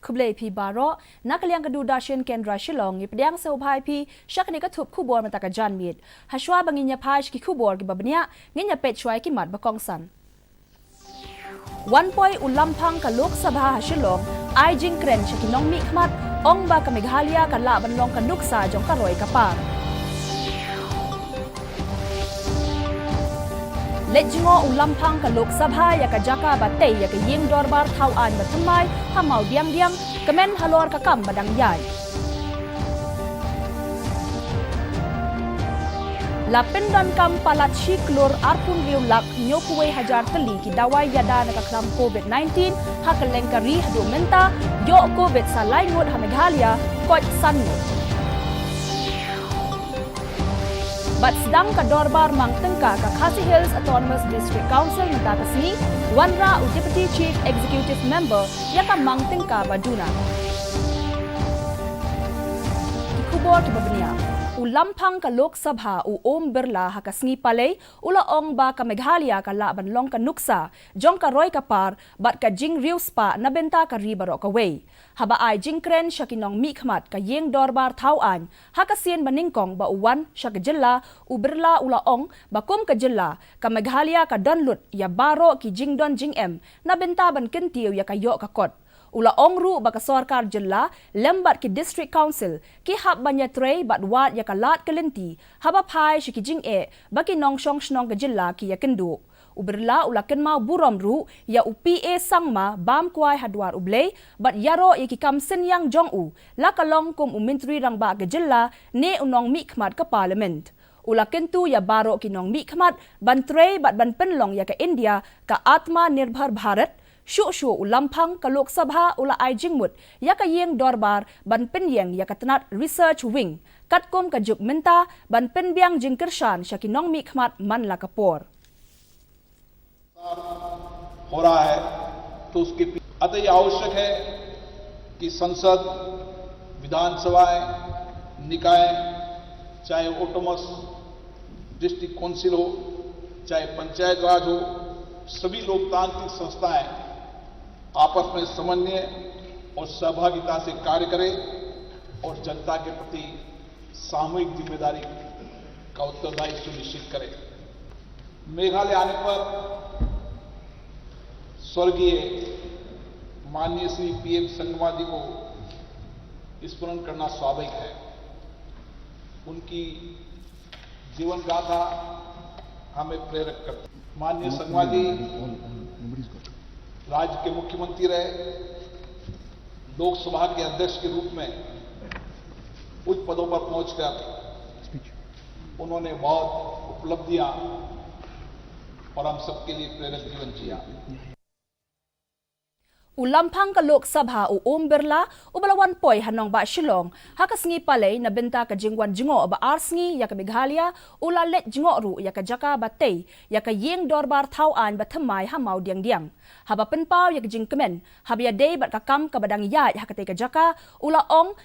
खुबले भी बारो नकलियांग कदू दाशिन केंद्र शिलोंग इपड्यांग सेवभाई भी शक्ने का थुप खुबोर में तक जान मीत हशवा बंगिन्या पाश की खुबोर की बबनिया गिन्या पेचवाई की मात बकोंग सन 1 point ulampang ka Lok Sabha Shillong ai jing kren shaki nong mi khmat ong ba ka Meghalaya ka la ban long ka nuksa jong ka roi ka par lejingo ulampang ka Lok Sabha ya ka jaka ba tei ya ka ying dorbar thau an ba thamai hamau diam kemen halor ka kam badang yai Lapin dan kam palat shiklur arpun riu lak nyokuwe hajar teli ki dawai yada na kakram COVID-19 hakaleng kari hadu menta yo COVID sa lai ngot ha Meghalaya kot san Bat sedang ka dorbar mang tengka ka Khasi Hills Autonomous District Council na takasni wanra u Deputy Chief Executive Member ya ka mang tengka baduna Kubor ki babniya Ulampang ka Lok Sabha u Om Birla hakasngi palay ula ong ba ka Meghalaya ka laban long ka nuksa jong ka roi ka par bat ka jing riu spa na benta ka ribaro ka way haba ai jing kren shakinong mi khmat ka yeng dorbar thau an hakasien baningkong ba uwan shak jilla u Birla ula ong ba kum ka jilla ka Meghalaya ka donlut ya baro ki jing don jing em na benta ban kentiu ya ka yo ka kot Ula ongru baka sarkar jilla lembat ki district council ki hab banya trey bat wat ya kalat kelenti haba phai shiki jing e baki nong shong shnong ka jilla ki ya kendu uberla ula kenmau burom ru ya UPA sangma bam kwai hadwar ublei bat yaro ya ki kam sen yang jong u la kalong kum umintri rang ba ka jilla ne unong mi khmat ka parliament Ula kentu ya baro ki nong mi khmat ban trey bat ban penlong ya ka India ka Atma Nirbhar Bharat Shu ulampang ka Lok Sabha ula ai jingmut ya ka yeng dorbar ban penyeng ya ka tenat research wing katkom ka juk menta ban penbiang jingkershan shakinong mi khmat man la kapor हो रहा है तो उसके अतः यह आवश्यक है कि संसद विधानसभाएं निकाय चाहे ऑटोनमस डिस्ट्रिक्ट काउंसिल हो चाहे पंचायत राज हो सभी लोकतांत्रिक संस्थाएं आपस में समन्वय और सहभागिता से कार्य करें और जनता के प्रति सामूहिक जिम्मेदारी का उत्तरदायित्व सुनिश्चित करें मेघालय आने पर स्वर्गीय माननीय श्री PM संगमा जी को स्मरण करना स्वाभाविक है उनकी जीवन गाथा हमें प्रेरक करती है माननीय संगमा जी राज्य के मुख्यमंत्री रहे लोकसभा के अध्यक्ष के रूप में उच्च पदों पर पहुंचकर उन्होंने बहुत उपलब्धियां और हम सबके लिए प्रेरक जीवन जिया Ulampang ka Lok Sabha u Om Birla ubalawan poi hanong ba Shillong hakasngi palay na benta ka jingwan jingo ba arsngi ya ka Meghalaya ula let jingo ru ya ka jaka batay ya ka yeng dorbar thau an ba thamai hamau diang haba penpau ya ka jing kemen habia day bat ka kam ka badang ya hakate ka jaka ula ong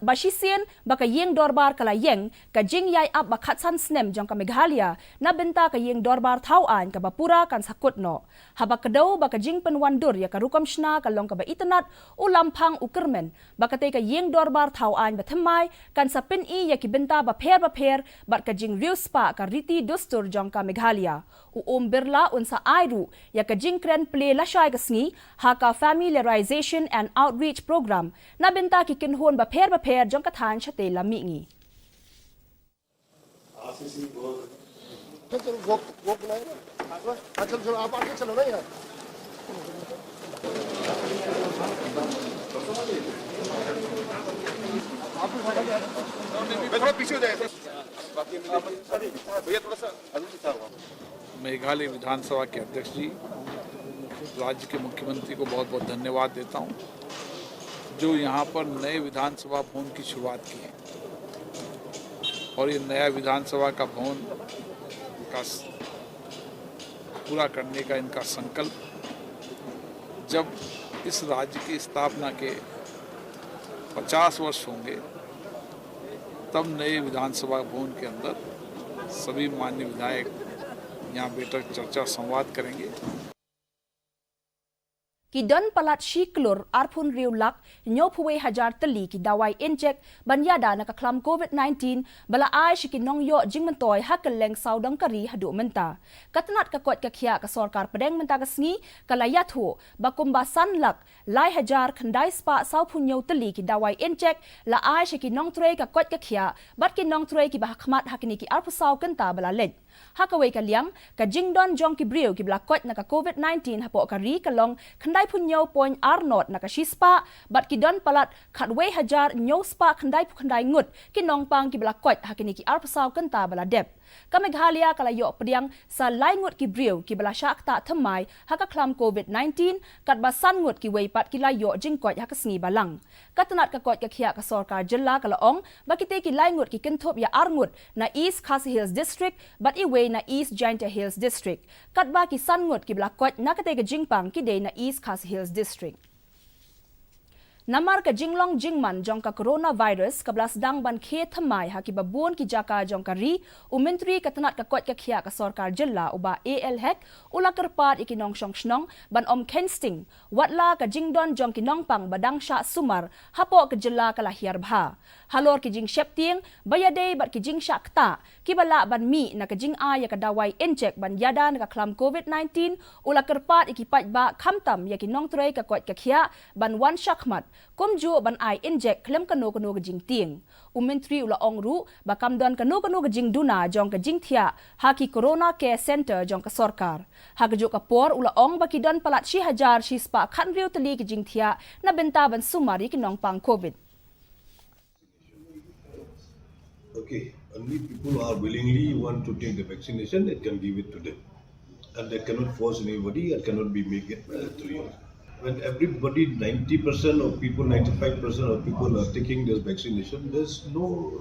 basisien ba ka yeng dorbar kala yeng ka jing yai ab ba khatsan snem jong ka Meghalaya na benta ka yeng dorbar thau an ka bapura kan sakut no haba kadau ba ka jing penwandur ya ka rukam shna kalong ka ba itanat ulampang ukermen bakate ka yeng dorbar thau an ba thamai kan sapin I ya ki benta ba pher bat ka jing riu spa ka riti dustur jong ka Meghalaya u Om Birla unsa airu ya ka jing kren play la shai ka sngi ha ka familiarization and outreach program na benta ki kinhon ba pher jong ka than chate la mi ngi Meghalaya विधानसभा के अध्यक्ष जी राज्य के मुख्यमंत्री को बहुत बहुत धन्यवाद देता हूं जो यहां पर नए विधानसभा भवन की शुरुआत की है और ये नया विधानसभा का भवन का पूरा करने का इनका संकल्प जब इस राज्य की स्थापना के 50 वर्ष होंगे तब नए विधानसभा भवन के अंदर सभी माननीय विधायक यहाँ बैठक चर्चा संवाद करेंगे। Ki don palat shiklur arpun riulak nyopuwe hajar teli ki dawai injek banyada nakaklam COVID-19 bala ai shikinong yo jingmentoy hakeleng saudang kari hadu menta. Katanat kakot kakia ka sorkar pedeng menta kasngi kalayathu bakumbasan lak lai hajar kandai spa saupun yo teli ki dawai injek la ai shikinong trei kakot kakia bat kinong trei ki bahakmat hakini ki arpusau kenta bala lej. Hakaway kaliang ka jingdon jong ki brio ki blakot na ka COVID-19 hapo kari kalong kandai punyo point arnot na ka shispa bat ki don palat khatway hajar nyo spa kandai ngut ki nongpang ki blakot hakini ki arpasaw kanta bala dep. Ka Meghalaya kalayo pediang sa lai ngut ki brio ki bala syak ta thamai haka klam COVID-19 kat basan ngut ki weipat ki layo jingkot haka sngi balang. Katanat ka kot ka khia ka sorkar jilla kalaong bakite ki lai ngut ki kentop ya arngut na East Khasi Hills District bat iwe na East Jaintia Hills District. Kat ba ki san ngut ki blakot na kate ka jingpang ki de na East Khasi Hills District. Namar ka jinglong jingman jong ka coronavirus kablas dang ban khe thamai haki babun ki jaka jong ka ri umentri katanat ka kot ka khia ka sorkar jilla uba AL hek ula kerpat ikinong shong shnong ban om kensting watla ka jingdon jong kinong pang badang sha sumar hapo ka jilla ka lahiar bha halor ki jing shepting bayade bat ki jing sha kta ki bala ban mi na ka jing ya ka dawai injek ban yada na ka klam COVID-19 ula kerpat ikipat ba khamtam ya kinong trei ka kot ka khia ban wan shakmat kumju ban ai injek klem kano ka jing ting umentri ula ongru bakam don kano ka jing duna jong ka jing thia haki corona care center jong ka sorkar hak jo ka por ula ong baki don palat shi hajar shi spa khan riu tali ki jing thia na benta ban sumari ki nong pang covid. Okay, only people who are willingly want to take the vaccination, they can give it to them. And they cannot force anybody and cannot be make it mandatory. When everybody, 90% of people, 95% of people are taking this vaccination, there's no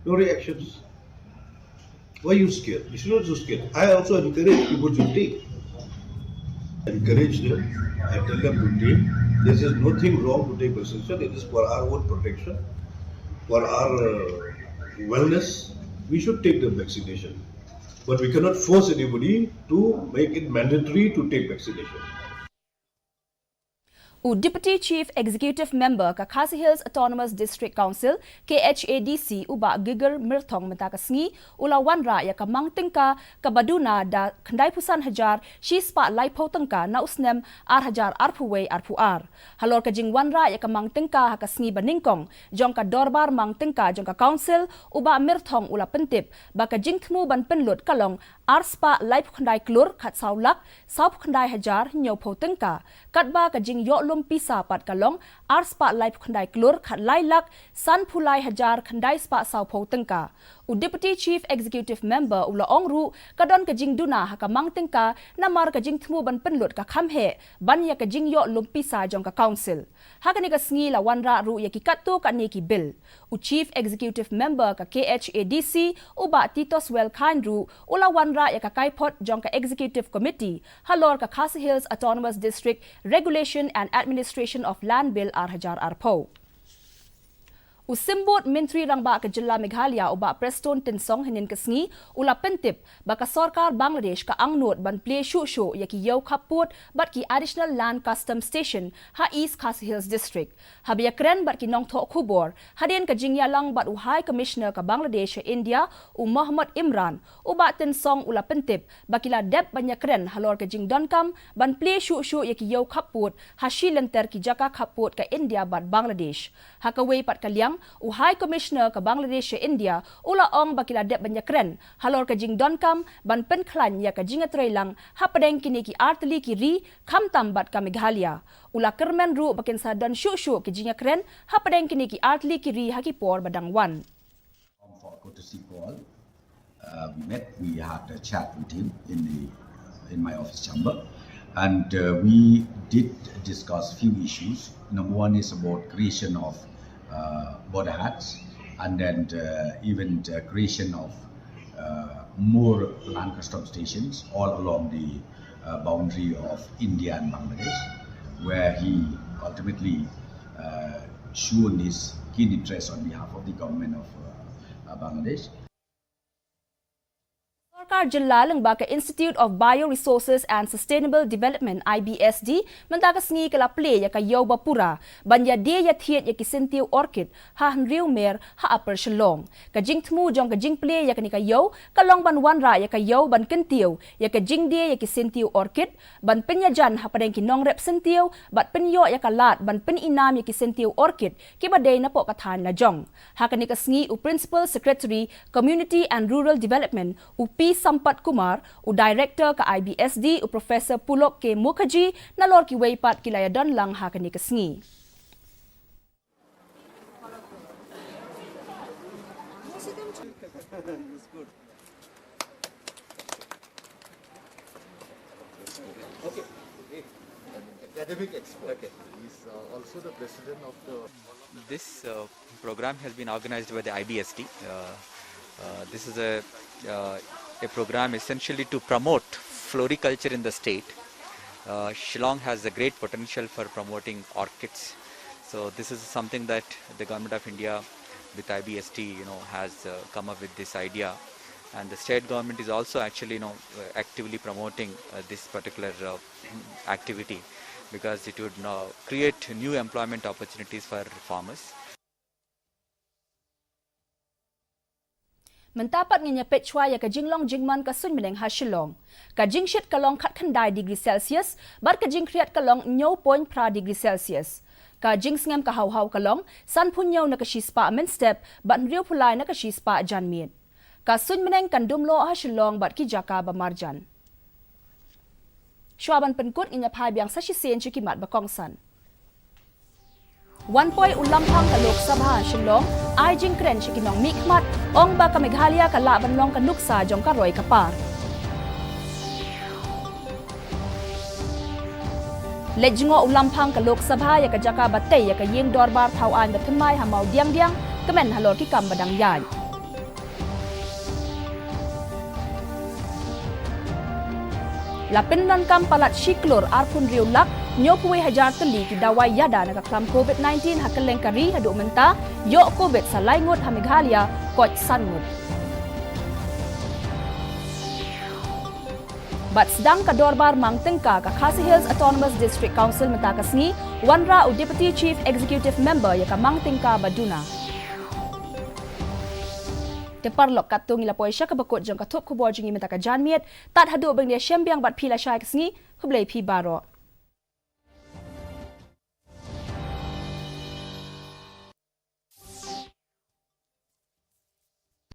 reactions. Why are you scared? You should not be so scared. I also encourage people to take. Encourage them. I tell them to take. There is nothing wrong to take vaccination. It is for our own protection, for our wellness. We should take the vaccination. But we cannot force anybody to make it mandatory to take vaccination. Deputy Chief Executive Member ka Khasi Hills Autonomous District Council KHADC uba Giger Mirthong mentakasngi ula wanra ya ka mangtingka ka baduna da kandai pusan hajar shispa lai potengka na usnem ar hajar arpuwe arpuar halor ka jing wanra ya ka mangtingka ka sngi baningkong jong ka dorbar mangtingka jong ka council uba Mirthong ula pentip ba ka jing thmu ban penlut kalong arspa lai kandai klur khat saulak saup kandai hajar nyo potengka katba ka jing yo pisa pat kalong arspa life khandai klur khat lailak san phulai hajar khandai spa sau pho tengka Deputy Chief Executive Member ula ongru kadon ka jing duna ha ka mangtengka namar ka jing thmu ban penlut ka khamhe ban ya ka jing yo lumpisa jong ka council hakani ka sngi la wanra ru ya ki katto ka ni ki bill Chief Executive Member ka KHADC uba Titos Welkhanru ula wanra ya ka kaipot jong ka Executive Committee halor ka Khasi Hills Autonomous District Regulation and Administration of Land Bill Hajar Arpo. Usimbot Menteri Rangba ke Jilla Meghalaya uba Preston Tinsong hinin kesngi ula pentip baka sorkar Bangladesh ka angnot ban play show ya ki yau kaput bat ki additional land custom station ha East Khasi Hills District. Habia kren bat ki nong thok khubor hadin ka jingya lang bat High Commissioner ka Bangladesh India Muhammad Imran uba Tinsong ula pentip bakila dep banya kren halor ka jing donkam ban play show ya ki yau kaput ha shilenter ki jaka kaput ka India bat Bangladesh. Hakaway pat kaliang High Commissioner ka Bangladesh India ula ong bakila dep banyakren halor ka jing donkam ban penklan ya ka jinga trailang hapadeng kini ki artli ki ri kham tambat ka Meghalaya ula kermen ru bakin sa don shu ki jinga kren hapadeng kini ki artli ki ri hakipor badang wan for courtesy call we had a chat with him in my office chamber and we did discuss few issues. Number one is about creation of border huts and then even the creation of more land custom stations all along the boundary of India and Bangladesh, where he ultimately shown his keen interest on behalf of the government of Bangladesh. Sarkar Jilla Lengbaka Institute of Bioresources and Sustainable Development IBSD mentaka sngi kala play ya kayo bapura banya dia ya thiet ya kisentiu orchid ha riu mer ha upper shalong ka jing thmu jong ka jing play ya kanika yo kalong ban wan ra ya kayo ban kentiu ya ka jing dia ya kisentiu orchid ban penyajan ha padeng kinong rep sentiu bat penyo ya kalat ban pen inam ya kisentiu orchid ki badai na po kathan la jong ha kanika sngi u principal secretary community and rural development u P. Sampat Kumar, u Director ka IBSD, u Professor Pulok K. Mukherjee, na lor ki waypat kilayadon lang ha kani kasngi. Academic expert. Okay. He's also the president of the... This program has been organized by the IBSD. This is a program essentially to promote floriculture in the state. Shillong has a great potential for promoting orchids. So this is something that the Government of India with IBSD, has come up with this idea. And the state government is also actually, actively promoting this particular activity because it would create new employment opportunities for farmers. Mentapat nganya pechwa ya ka jinglong jingman ka sun meneng ha Shillong. Ka jingshit kalong khat khandai degree Celsius, bar ka jing kriat kalong 9 pra degree Celsius. Ka jing sngam ka haw kalong, san punyaw na ka shispa amen step, bat riu pulai na ka shispa janmiet. Ka sun meneng kan dumlo ha Shillong bat ki jaka ba marjan. Shwaban penkut nganya phai biang sa shisen chikimat ba kongsan. 1 point ulampang ka Lok Sabha Shillong ai jing kren chikinong mikmat ong ba ka Meghalaya ka laban long ka nuksa jong ka roy ka par. Lejingo ulampang ka Lok Sabha ya ka jaka batay ya ka ying dorbar thawan batmai hamau diang kemen halor ki kam badang yai. Lapin dan kam palat shiklor arpun riulak nyopwe hajar teli ki dawai yada na kaklam COVID-19 hakeleng kari hadu menta yok COVID sa laingot ha Meghalaya koch sangut. Bat sedang ka dorbar mangtengka ka Khasi Hills Autonomous District Council menta kasngi wanra u Deputy Chief Executive Member ya ka mangtengka Baduna. Teparlok katung ila poisya ka bakot jong katup kubor jing menta ka janmiet tat hadu bang dia syembiang bat pila syai kasngi hublei pi baro.